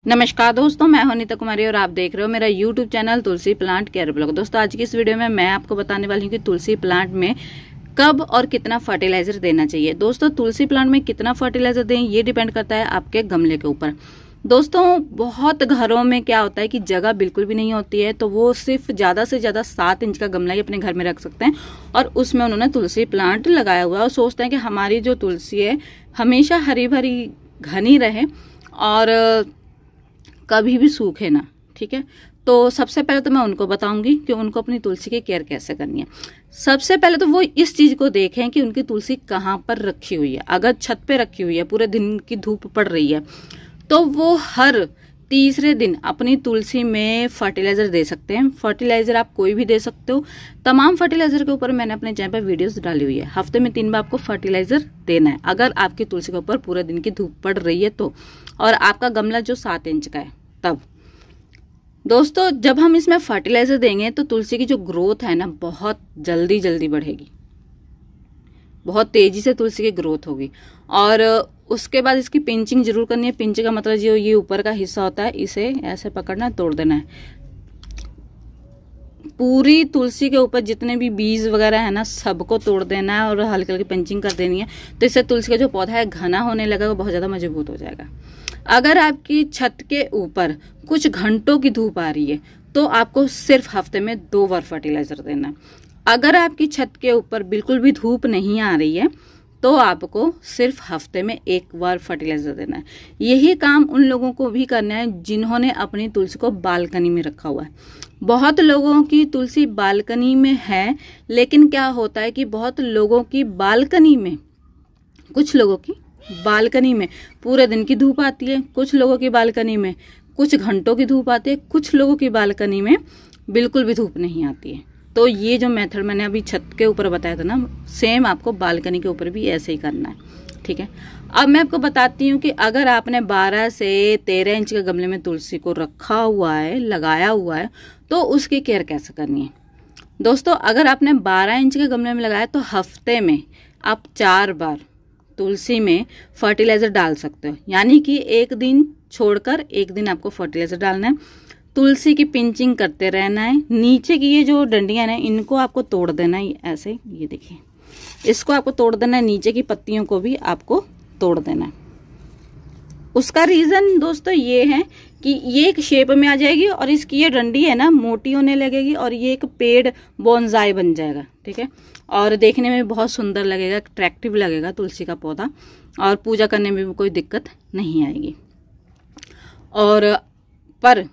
नमस्कार दोस्तों, मैं हूं नीता कुमारी और आप देख रहे हो मेरा YouTube चैनल तुलसी प्लांट केयर ब्लॉग। दोस्तों आज की इस वीडियो में मैं आपको बताने वाली हूं कि तुलसी प्लांट में कब और कितना फर्टिलाइजर देना चाहिए। दोस्तों तुलसी प्लांट में कितना फर्टिलाइजर दें ये डिपेंड करता है आपके गमले के ऊपर। दोस्तों बहुत घरों में क्या होता है कि जगह बिल्कुल भी नहीं होती है, तो वो सिर्फ ज्यादा से ज्यादा 7 इंच का गमला ही अपने घर में रख सकते हैं और उसमें उन्होंने तुलसी प्लांट लगाया हुआ है और सोचते हैं कि हमारी जो तुलसी है हमेशा हरी भरी घनी रहे और कभी भी सूखे ना। ठीक है, तो सबसे पहले तो मैं उनको बताऊंगी कि उनको अपनी तुलसी की केयर कैसे करनी है। सबसे पहले तो वो इस चीज को देखें कि उनकी तुलसी कहाँ पर रखी हुई है। अगर छत पे रखी हुई है, पूरे दिन की धूप पड़ रही है, तो वो हर तीसरे दिन अपनी तुलसी में फर्टिलाइजर दे सकते हैं। फर्टिलाइजर आप कोई भी दे सकते हो। तमाम फर्टिलाइजर के ऊपर मैंने अपने चैनल पर वीडियोस डाली हुई है। हफ्ते में 3 बार आपको फर्टिलाइजर देना है अगर आपकी तुलसी के ऊपर पूरे दिन की धूप पड़ रही है तो, और आपका गमला जो 7 इंच का है तब। दोस्तों जब हम इसमें फर्टिलाइजर देंगे तो तुलसी की जो ग्रोथ है ना बहुत जल्दी बढ़ेगी, बहुत तेजी से तुलसी की ग्रोथ होगी। और उसके बाद इसकी पिंचिंग जरूर करनी है। पिंच का मतलब जो ये ऊपर का हिस्सा होता है इसे ऐसे पकड़ना, तोड़ देना है। पूरी तुलसी के ऊपर जितने भी बीज वगैरह है ना सबको तोड़ देना है और हल्की हल्की पिंचिंग कर देनी है। तो इससे तुलसी का जो पौधा है घना होने लगा, वो बहुत ज्यादा मजबूत हो जाएगा। अगर आपकी छत के ऊपर कुछ घंटों की धूप आ रही है तो आपको सिर्फ हफ्ते में 2 बार फर्टिलाइजर देना है। अगर आपकी छत के ऊपर बिल्कुल भी धूप नहीं आ रही है तो आपको सिर्फ हफ्ते में 1 बार फर्टिलाइजर देना है। यही काम उन लोगों को भी करना है जिन्होंने अपनी तुलसी को बालकनी में रखा हुआ है। बहुत लोगों की तुलसी बालकनी में है, लेकिन क्या होता है कि बहुत लोगों की बालकनी में, कुछ लोगों की बालकनी में पूरे दिन की धूप आती है, कुछ लोगों की बालकनी में कुछ घंटों की धूप आती है, कुछ लोगों की बालकनी में बिल्कुल भी धूप नहीं आती है। तो ये जो मेथड मैंने अभी छत के ऊपर बताया था ना, सेम आपको बालकनी के ऊपर भी ऐसे ही करना है। ठीक है, अब मैं आपको बताती हूँ कि अगर आपने 12 से 13 इंच के गमले में तुलसी को रखा हुआ है, लगाया हुआ है, तो उसकी केयर कैसे करनी है। दोस्तों अगर आपने 12 इंच के गमले में लगाया तो हफ्ते में आप 4 बार तुलसी में फर्टिलाइजर डाल सकते हो। यानी कि एक दिन छोड़कर एक दिन आपको फर्टिलाइजर डालना है। तुलसी की पिंचिंग करते रहना है। नीचे की ये जो डंडियां हैं इनको आपको तोड़ देना है ऐसे, ये देखिए, इसको आपको तोड़ देना है। नीचे की पत्तियों को भी आपको तोड़ देना है। उसका रीजन दोस्तों ये है कि ये एक शेप में आ जाएगी और इसकी ये डंडी है ना मोटी होने लगेगी और ये एक पेड़ बोनसाई बन जाएगा। ठीक है, और देखने में भी बहुत सुंदर लगेगा, अट्रैक्टिव लगेगा तुलसी का पौधा, और पूजा करने में भी कोई दिक्कत नहीं आएगी। और पर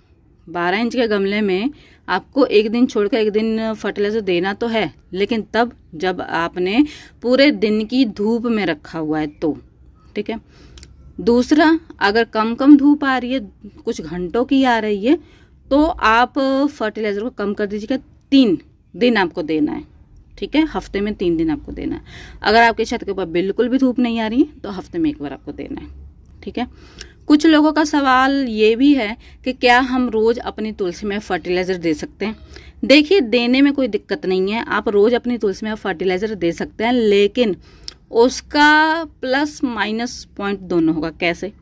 12 इंच के गमले में आपको एक दिन छोड़कर एक दिन फर्टिलाइजर देना तो है, लेकिन तब जब आपने पूरे दिन की धूप में रखा हुआ है तो। ठीक है, दूसरा अगर कम धूप आ रही है, कुछ घंटों की आ रही है, तो आप फर्टिलाइजर को कम कर दीजिएगा। 3 दिन आपको देना है। ठीक है, हफ्ते में 3 दिन आपको देना है। अगर आपकी छत के ऊपर बिल्कुल भी धूप नहीं आ रही है तो हफ्ते में 1 बार आपको देना है। ठीक है, कुछ लोगों का सवाल ये भी है कि क्या हम रोज अपनी तुलसी में फर्टिलाइजर दे सकते हैं। देखिए देने में कोई दिक्कत नहीं है, आप रोज अपनी तुलसी में फर्टिलाइजर दे सकते हैं, लेकिन उसका प्लस माइनस पॉइंट दोनों होगा। कैसे?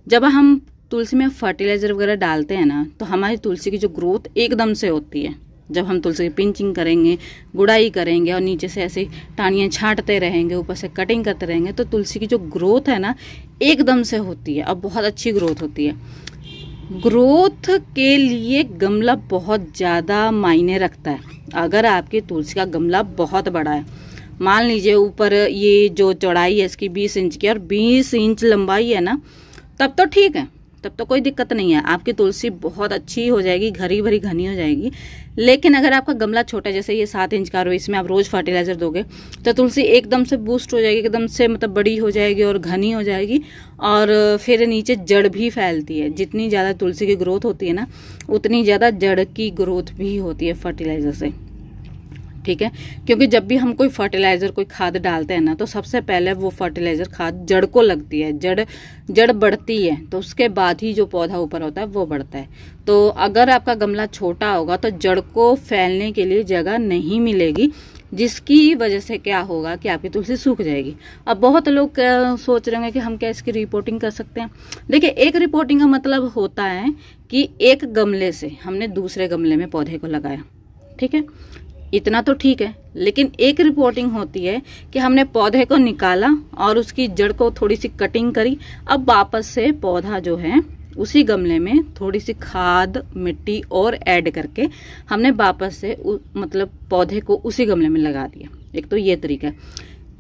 जब हम तुलसी में फर्टिलाइजर वगैरह डालते हैं ना तो हमारी तुलसी की जो ग्रोथ एकदम से होती है। जब हम तुलसी की पिंचिंग करेंगे, गुड़ाई करेंगे और नीचे से ऐसे टानियाँ छांटते रहेंगे, ऊपर से कटिंग करते रहेंगे, तो तुलसी की जो ग्रोथ है ना एकदम से होती है और बहुत अच्छी ग्रोथ होती है। ग्रोथ के लिए गमला बहुत ज़्यादा मायने रखता है। अगर आपकी तुलसी का गमला बहुत बड़ा है, मान लीजिए ऊपर ये जो चौड़ाई है इसकी 20 इंच की और 20 इंच लंबाई है ना, तब तो ठीक है, तब तो कोई दिक्कत नहीं है, आपकी तुलसी बहुत अच्छी हो जाएगी, घरी भरी घनी हो जाएगी। लेकिन अगर आपका गमला छोटा, जैसे ये 7 इंच का और इसमें आप रोज फर्टिलाइजर दोगे तो तुलसी एकदम से बूस्ट हो जाएगी, एकदम से मतलब बड़ी हो जाएगी और घनी हो जाएगी, और फिर नीचे जड़ भी फैलती है। जितनी ज़्यादा तुलसी की ग्रोथ होती है ना उतनी ज़्यादा जड़ की ग्रोथ भी होती है फर्टिलाइजर से। ठीक है, क्योंकि जब भी हम कोई फर्टिलाइजर, कोई खाद डालते हैं ना तो सबसे पहले वो फर्टिलाइजर खाद जड़ को लगती है। जड़ बढ़ती है तो उसके बाद ही जो पौधा ऊपर होता है वो बढ़ता है। तो अगर आपका गमला छोटा होगा तो जड़ को फैलने के लिए जगह नहीं मिलेगी, जिसकी वजह से क्या होगा कि आपकी तुलसी सूख जाएगी। अब बहुत लोग सोच रहे होंगे कि हम क्या इसकी रिपोर्टिंग कर सकते हैं। देखिए, एक रिपोर्टिंग का मतलब होता है कि एक गमले से हमने दूसरे गमले में पौधे को लगाया, ठीक है, इतना तो ठीक है। लेकिन एक रिपोर्टिंग होती है कि हमने पौधे को निकाला और उसकी जड़ को थोड़ी सी कटिंग करी, अब वापस से पौधा जो है उसी गमले में थोड़ी सी खाद मिट्टी और ऐड करके हमने वापस से मतलब पौधे को उसी गमले में लगा दिया। एक तो ये तरीका है।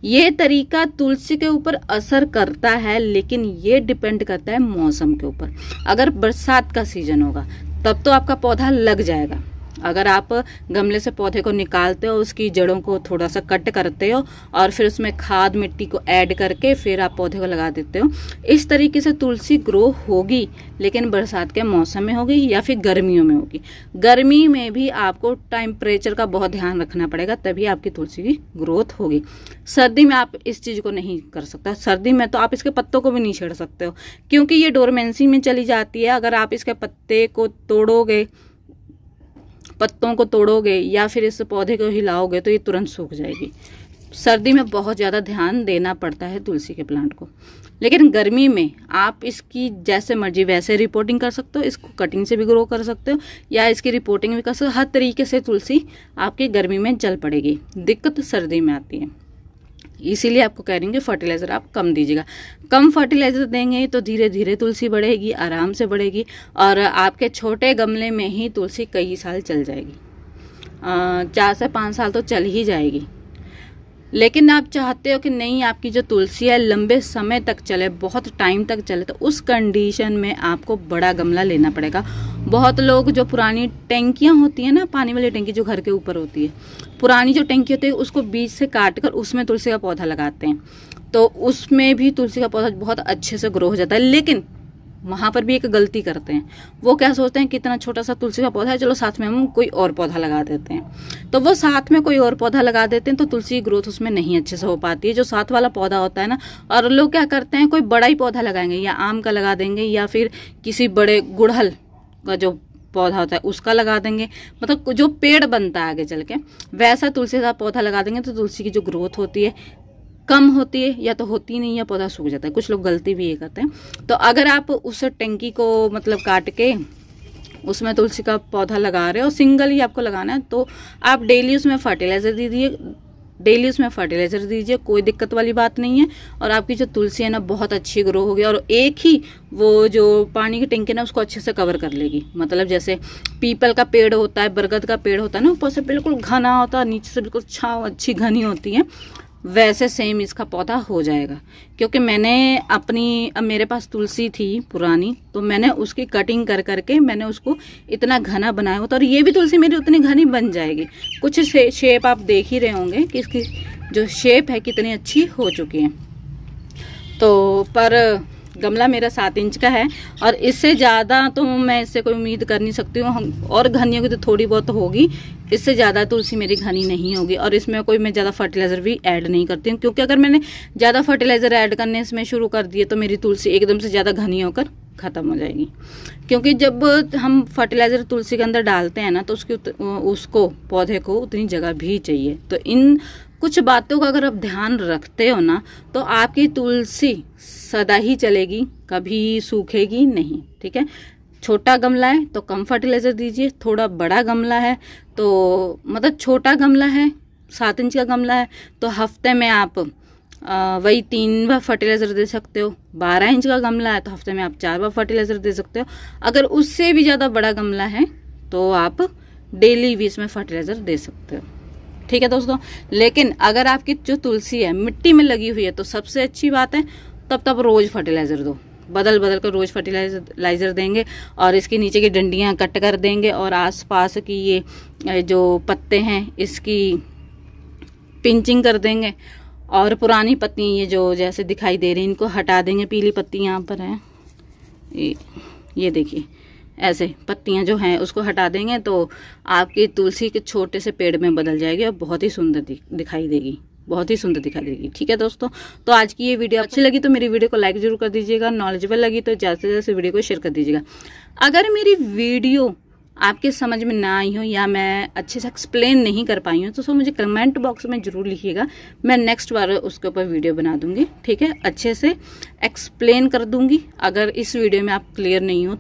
ये तरीका तुलसी के ऊपर असर करता है, लेकिन ये डिपेंड करता है मौसम के ऊपर। अगर बरसात का सीजन होगा तब तो आपका पौधा लग जाएगा। अगर आप गमले से पौधे को निकालते हो, उसकी जड़ों को थोड़ा सा कट करते हो और फिर उसमें खाद मिट्टी को ऐड करके फिर आप पौधे को लगा देते हो, इस तरीके से तुलसी ग्रो होगी। लेकिन बरसात के मौसम में होगी या फिर गर्मियों में होगी। गर्मी में भी आपको टेम्परेचर का बहुत ध्यान रखना पड़ेगा, तभी आपकी तुलसी की ग्रोथ होगी। सर्दी में आप इस चीज को नहीं कर सकता। सर्दी में तो आप इसके पत्तों को भी नहीं छेड़ सकते हो, क्योंकि ये डोरमेंसी में चली जाती है। अगर आप इसके पत्ते को तोड़ोगे, पत्तों को तोड़ोगे या फिर इस पौधे को हिलाओगे तो ये तुरंत सूख जाएगी। सर्दी में बहुत ज़्यादा ध्यान देना पड़ता है तुलसी के प्लांट को। लेकिन गर्मी में आप इसकी जैसे मर्जी वैसे रिपोर्टिंग कर सकते हो, इसको कटिंग से भी ग्रो कर सकते हो या इसकी रिपोर्टिंग भी कर सकते हो। हर तरीके से तुलसी आपकी गर्मी में चल पड़ेगी। दिक्कत सर्दी में आती है, इसीलिए आपको कह रही हूँ कि फर्टिलाइजर आप कम दीजिएगा। कम फर्टिलाइजर देंगे तो धीरे धीरे तुलसी बढ़ेगी, आराम से बढ़ेगी और आपके छोटे गमले में ही तुलसी कई साल चल जाएगी। 4 से 5 साल तो चल ही जाएगी। लेकिन आप चाहते हो कि नहीं, आपकी जो तुलसी है लंबे समय तक चले, बहुत टाइम तक चले, तो उस कंडीशन में आपको बड़ा गमला लेना पड़ेगा। बहुत लोग जो पुरानी टैंकियां होती है ना, पानी वाली टैंकी जो घर के ऊपर होती है, पुरानी जो टैंकी होती है उसको बीच से काट कर उसमें तुलसी का पौधा लगाते हैं, तो उसमें भी तुलसी का पौधा बहुत अच्छे से ग्रो हो जाता है। लेकिन वहां पर भी एक गलती करते हैं, वो क्या सोचते हैं कि इतना छोटा सा तुलसी का पौधा है, चलो साथ में हम कोई और पौधा लगा देते हैं। तो वो साथ में कोई और पौधा लगा देते हैं तो तुलसी की ग्रोथ उसमें नहीं अच्छे से हो पाती है, जो साथ वाला पौधा होता है ना। और लोग क्या करते हैं, कोई बड़ा ही पौधा लगाएंगे, या आम का लगा देंगे या फिर किसी बड़े गुड़हल का जो पौधा होता है उसका लगा देंगे, मतलब जो पेड़ बनता है आगे चल के, वैसा तुलसी का पौधा लगा देंगे तो तुलसी की जो ग्रोथ होती है कम होती है या तो होती नहीं, या पौधा सूख जाता है। कुछ लोग गलती भी ये करते हैं। तो अगर आप उस टंकी को मतलब काट के उसमें तुलसी का पौधा लगा रहे हो, सिंगल ही आपको लगाना है, तो आप डेली उसमें फर्टिलाइजर दीजिए, कोई दिक्कत वाली बात नहीं है। और आपकी जो तुलसी है ना बहुत अच्छी ग्रो होगी और एक ही वो जो पानी की टंकी ना उसको अच्छे से कवर कर लेगी। मतलब जैसे पीपल का पेड़ होता है, बरगद का पेड़ होता है ना, ऊपर से बिल्कुल घना होता है, नीचे से बिल्कुल छांव अच्छी घनी होती है, वैसे सेम इसका पौधा हो जाएगा। क्योंकि मैंने मेरे पास तुलसी थी पुरानी, तो मैंने उसकी कटिंग कर करके मैंने उसको इतना घना बनाया होता, और ये भी तुलसी मेरी उतनी घनी बन जाएगी। कुछ शेप आप देख ही रहे होंगे कि इसकी जो शेप है कितनी अच्छी हो चुकी है। तो पर गमला मेरा 7 इंच का है और इससे ज़्यादा तो मैं इससे कोई उम्मीद कर नहीं सकती हूँ। और घनी होगी तो थोड़ी बहुत होगी, इससे ज़्यादा तुलसी मेरी घनी नहीं होगी। और इसमें कोई मैं ज़्यादा फर्टिलाइज़र भी ऐड नहीं करती हूँ, क्योंकि अगर मैंने ज़्यादा फर्टिलाइज़र ऐड करने इसमें शुरू कर दिए तो मेरी तुलसी एकदम से ज़्यादा घनी होकर ख़त्म हो जाएगी। क्योंकि जब हम फर्टिलाइज़र तुलसी के अंदर डालते हैं ना, तो उसको पौधे को उतनी जगह भी चाहिए। तो इन कुछ बातों का अगर आप ध्यान रखते हो ना, तो आपकी तुलसी सदा ही चलेगी, कभी सूखेगी नहीं। ठीक है, छोटा गमला है तो कम फर्टिलाइजर दीजिए, थोड़ा बड़ा गमला है तो मतलब छोटा गमला है 7 इंच का गमला है तो हफ्ते में आप वही 3 बार फर्टिलाइजर दे सकते हो। 12 इंच का गमला है तो हफ्ते में आप 4 बार फर्टिलाइजर दे सकते हो। अगर उससे भी ज्यादा बड़ा गमला है तो आप डेली भी इसमें फर्टिलाइजर दे सकते हो। ठीक है दोस्तों, लेकिन अगर आपकी जो तुलसी है मिट्टी में लगी हुई है तो सबसे अच्छी बात है, तब रोज फर्टिलाइजर दो, बदल बदल कर रोज फर्टिलाइजर देंगे और इसकी नीचे की डंडियां कट कर देंगे और आसपास की ये जो पत्ते हैं इसकी पिंचिंग कर देंगे और पुरानी पत्ती ये जो जैसे दिखाई दे रही इनको हटा देंगे। पीली पत्ती यहाँ पर है, ये देखिए ऐसे पत्तियां जो हैं उसको हटा देंगे तो आपकी तुलसी के छोटे से पेड़ में बदल जाएगी और बहुत ही सुंदर दिखाई देगी, बहुत ही सुंदर दिखाई देगी। ठीक है दोस्तों, तो आज की ये वीडियो अच्छी लगी तो मेरी वीडियो को लाइक जरूर कर दीजिएगा, नॉलेजेबल लगी तो ज़्यादा से ज़्यादा वीडियो को शेयर कर दीजिएगा। अगर मेरी वीडियो आपके समझ में ना आई हो या मैं अच्छे से एक्सप्लेन नहीं कर पाई हूँ तो मुझे कमेंट बॉक्स में जरूर लिखिएगा। मैं नेक्स्ट बार उसके ऊपर वीडियो बना दूंगी, ठीक है, अच्छे से एक्सप्लेन कर दूंगी। अगर इस वीडियो में आप क्लियर नहीं हो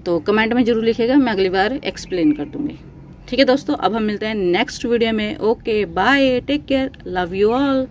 तो कमेंट में जरूर लिखिएगा, मैं अगली बार एक्सप्लेन कर दूंगी। ठीक है दोस्तों, अब हम मिलते हैं नेक्स्ट वीडियो में। Okay bye, take care, love you all.